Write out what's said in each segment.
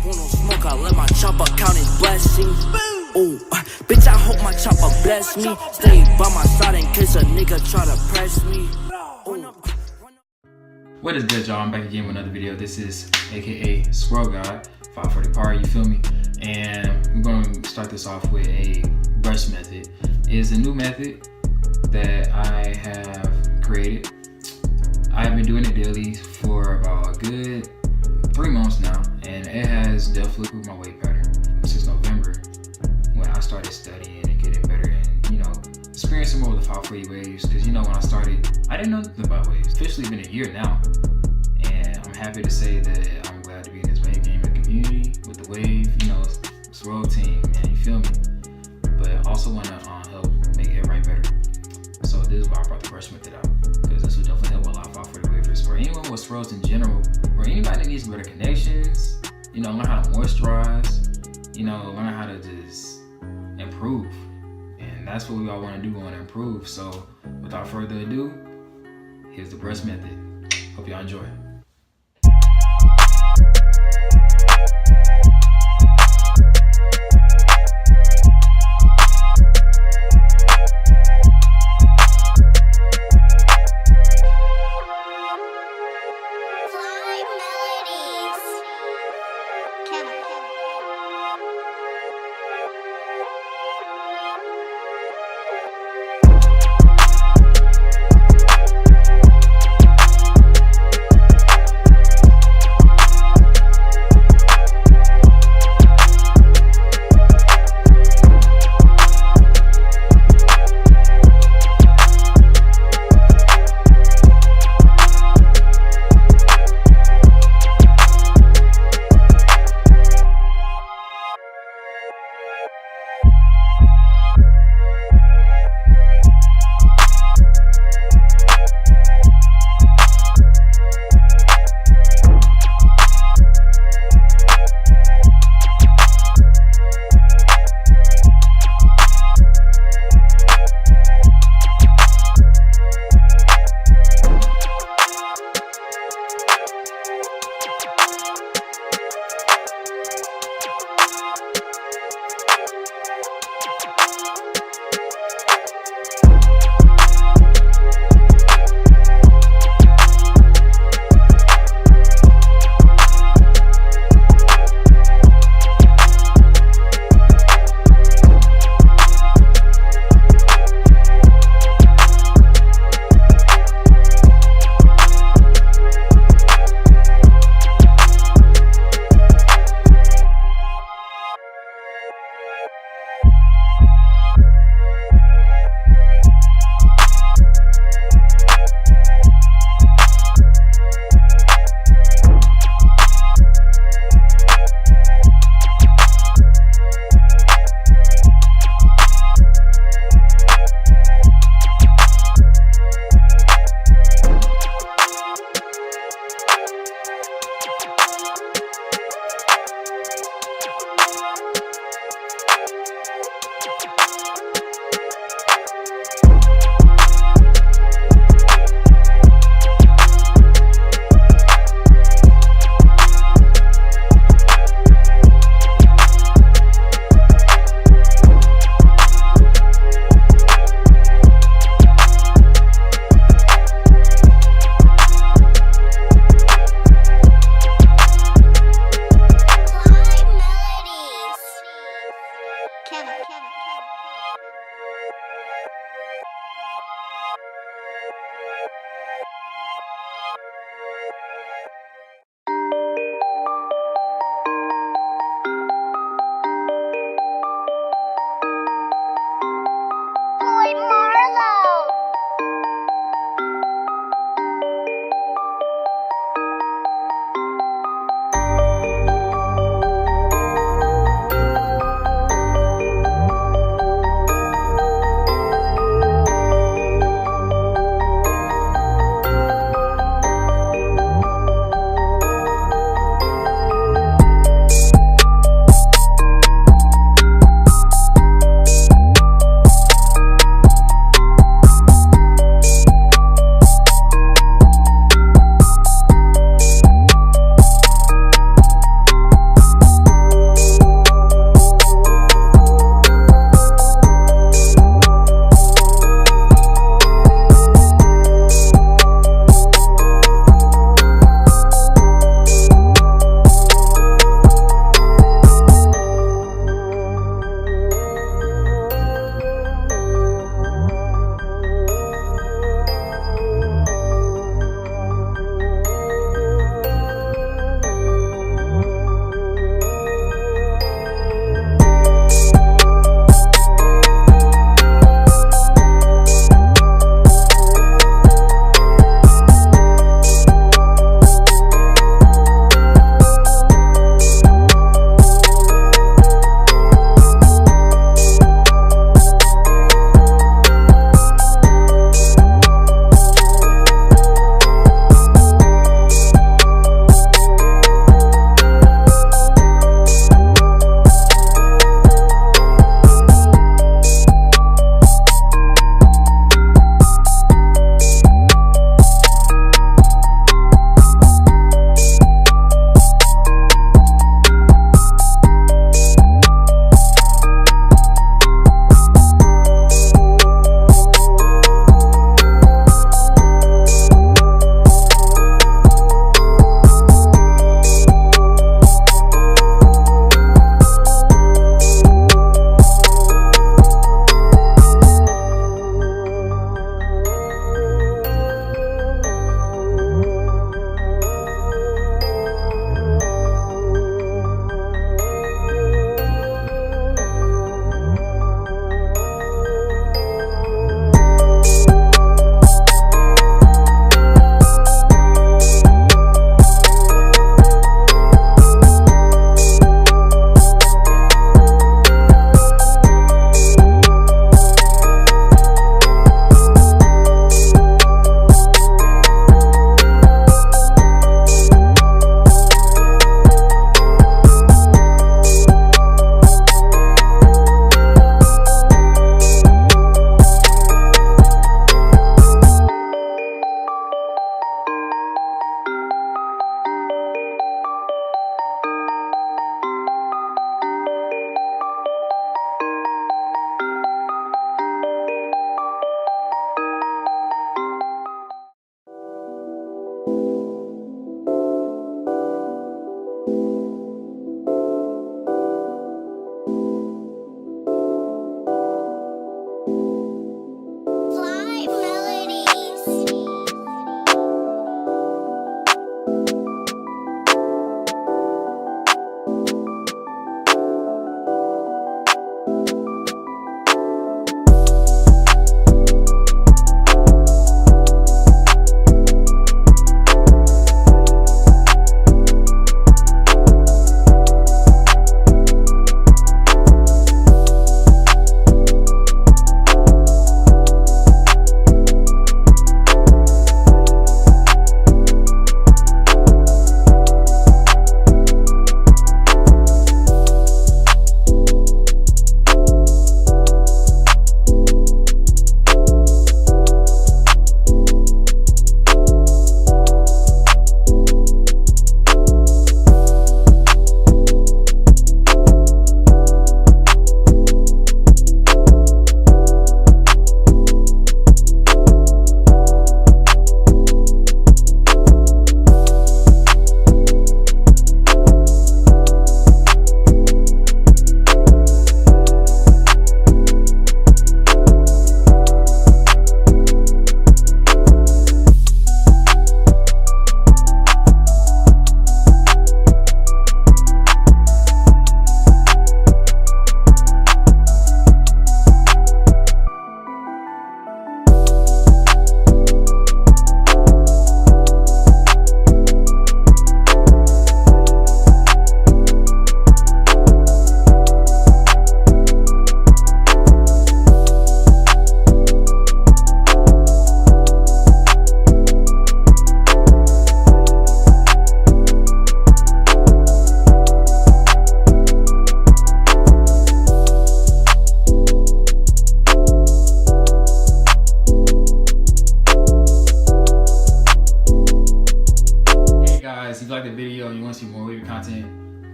want no smoke, I let my chopper count his blessings. Ooh, bitch, I hope my chopper bless me. Stay by my side in case a nigga try to press me. What is good, y'all? I'm back again with another video. This is aka Swirl God 540 par, you feel me? And we're going to start this off with a brush method. It is a new method that I have created. I've been doing it daily for about a good 3 months now, and it has definitely improved my wave pattern since November when I started studying and getting better and, you know, experiencing more of the 540 waves. Because, you know, when I started, I didn't know nothing about waves. It's officially been a year now, and I'm happy to say that I'm glad to be in this wave gaming community with the wave, you know, Swirl team, man, you feel me? But I also want to help make everybody better. So this is why I brought the brush method out, because this will definitely help a lot of 540 wavers, or anyone with swirls in general, or anybody that needs better connections, you know, learn how to moisturize, you know, learn how to just improve. And that's what we all want to do, we want to improve. So without further ado, here's the brush method. Hope y'all enjoy.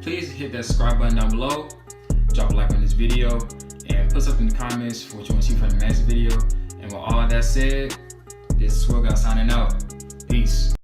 please hit that subscribe button down below, drop a like on this video, and put something in the comments for what you want to see from the next video. And with all that said, this is Swirl God signing out. Peace.